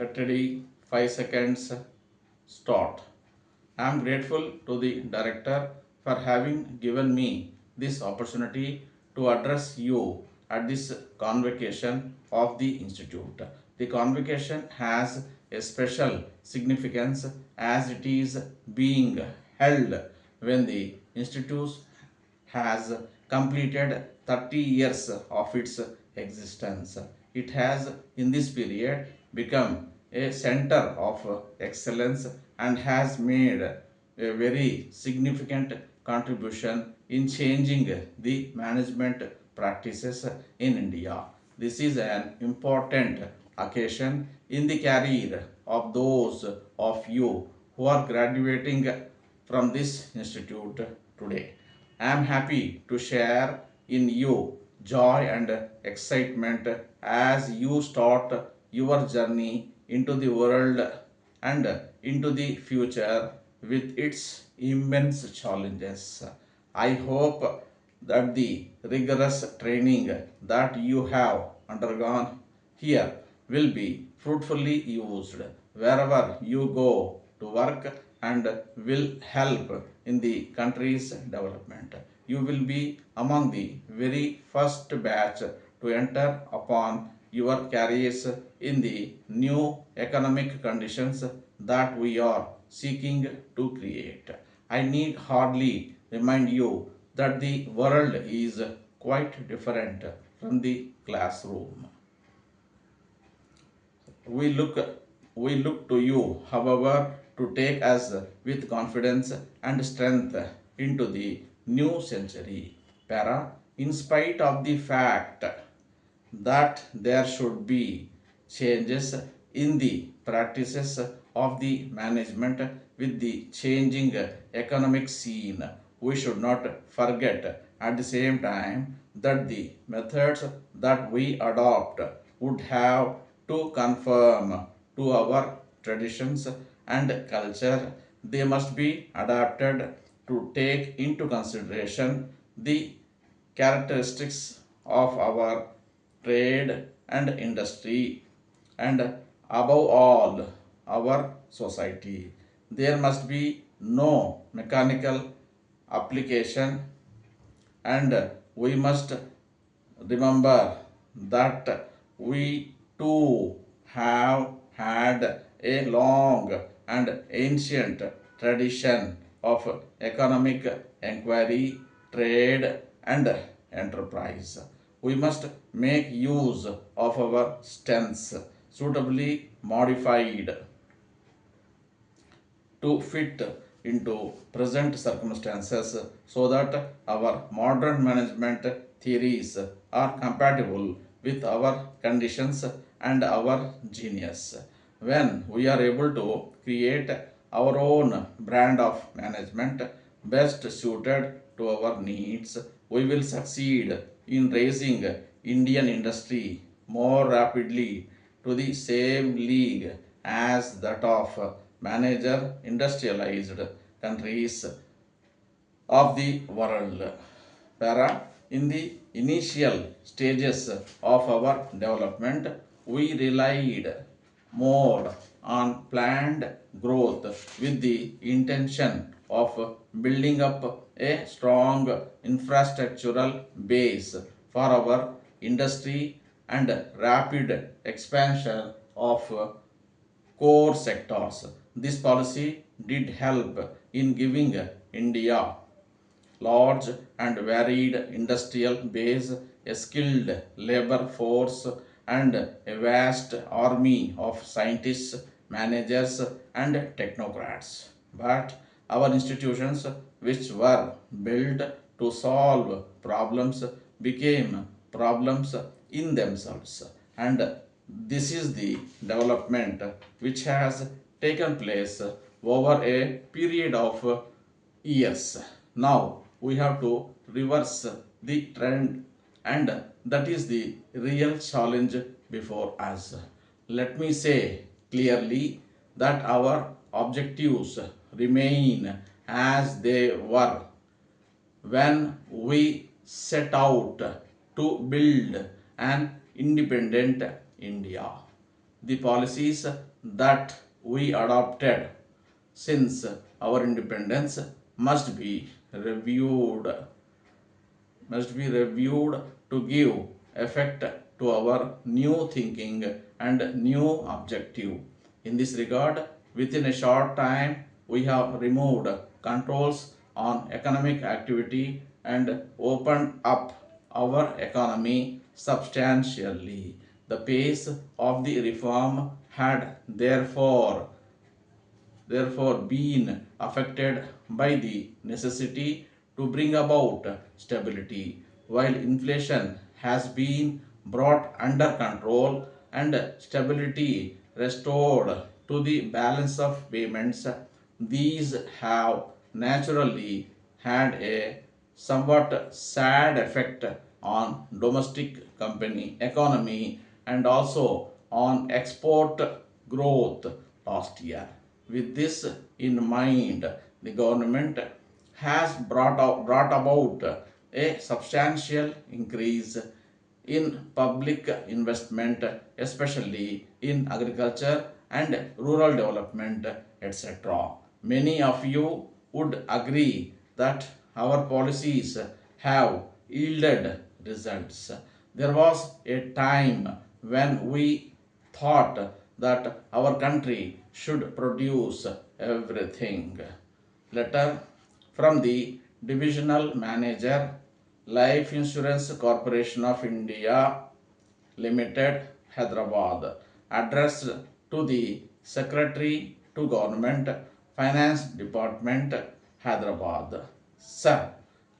Get ready, 5 seconds, start. I am grateful to the director for having given me this opportunity to address you at this convocation of the institute. The convocation has a special significance as it is being held when the institute has completed 30 years of its existence. It has, in this period, become a center of excellence and has made a very significant contribution in changing the management practices in India. This is an important occasion in the career of those of you who are graduating from this institute today. I am happy to share in you joy and excitement as you start your journey into the world and into the future with its immense challenges. I hope that the rigorous training that you have undergone here will be fruitfully used wherever you go to work and will help in the country's development. You will be among the very first batch to enter upon your careers in the new economic conditions that we are seeking to create. I need hardly remind you that the world is quite different from the classroom. We look we look to you, however, to take us with confidence and strength into the new century. Para, in spite of the fact that there should be changes in the practices of the management with the changing economic scene. We should not forget at the same time that the methods that we adopt would have to conform to our traditions and culture. They must be adapted to take into consideration the characteristics of our trade and industry and above all our society. There must be no mechanical application, and we must remember that we too have had a long and ancient tradition of economic inquiry, trade, and enterprise. We must make use of our strengths suitably modified to fit into present circumstances so that our modern management theories are compatible with our conditions and our genius. When we are able to create our own brand of management best suited to our needs, we will succeed in raising Indian industry more rapidly to the same league as that of major industrialized countries of the world. Para, in the initial stages of our development, we relied more on planned growth with the intention of building up a strong infrastructural base for our industry and rapid expansion of core sectors. This policy did help in giving India large and varied industrial base, a skilled labor force, and a vast army of scientists, managers, and technocrats. But our institutions, which were built to solve problems, became problems in themselves. And this is the development which has taken place over a period of years. Now we have to reverse the trend, and that is the real challenge before us. Let me say clearly that our objectives remain as they were when we set out to build an independent India. the policies that we adopted since our independence must be reviewed to give effect to our new thinking and new objective. In this regard, within a short time, we have removed controls on economic activity and opened up our economy substantially. The pace of the reform had therefore been affected by the necessity to bring about stability, while inflation has been brought under control and stability restored to the balance of payments. These have naturally had a somewhat sad effect on domestic company economy and also on export growth last year. With this in mind, the government has brought about a substantial increase in public investment, especially in agriculture and rural development, etc. Many of you would agree that our policies have yielded results. There was a time when we thought that our country should produce everything. Letter from the Divisional Manager, Life Insurance Corporation of India Limited, Hyderabad, addressed to the Secretary to Government, Finance Department, Hyderabad. Sir,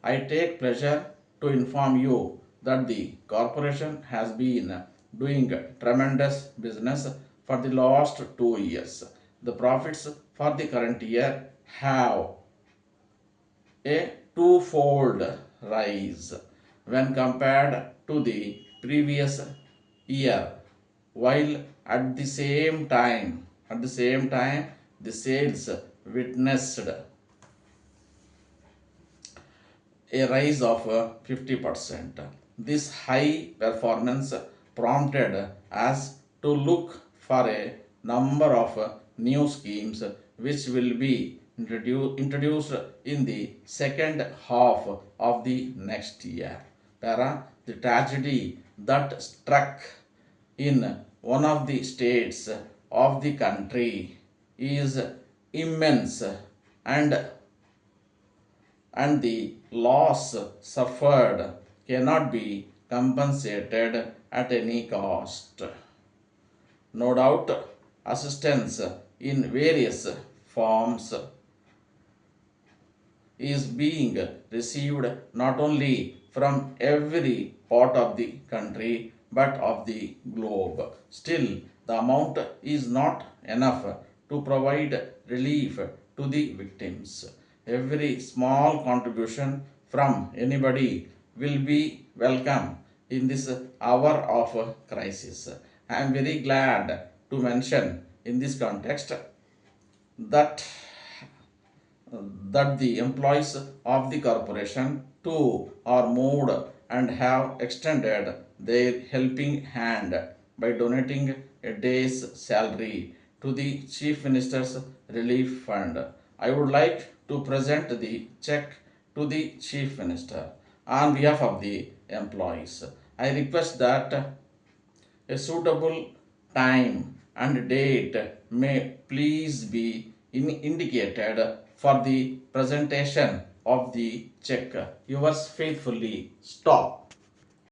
I take pleasure to inform you that the corporation has been doing tremendous business for the last 2 years. The profits for the current year have a twofold rise when compared to the previous year, while at the same time the sales witnessed a rise of 50%. This high performance prompted us to look for a number of new schemes which will be introduced in the second half of the next year. The tragedy that struck in one of the states of the country is immense, and the loss suffered cannot be compensated at any cost. No doubt, assistance in various forms is being received not only from every part of the country but of the globe. Still, the amount is not enough to provide relief to the victims. Every small contribution from anybody will be welcome in this hour of crisis. I am very glad to mention in this context that the employees of the corporation too are moved and have extended their helping hand by donating a day's salary to the Chief Minister's Relief Fund. I would like to present the check to the Chief Minister on behalf of the employees. I request that a suitable time and date may please be indicated for the presentation of the check. Yours faithfully, Stop.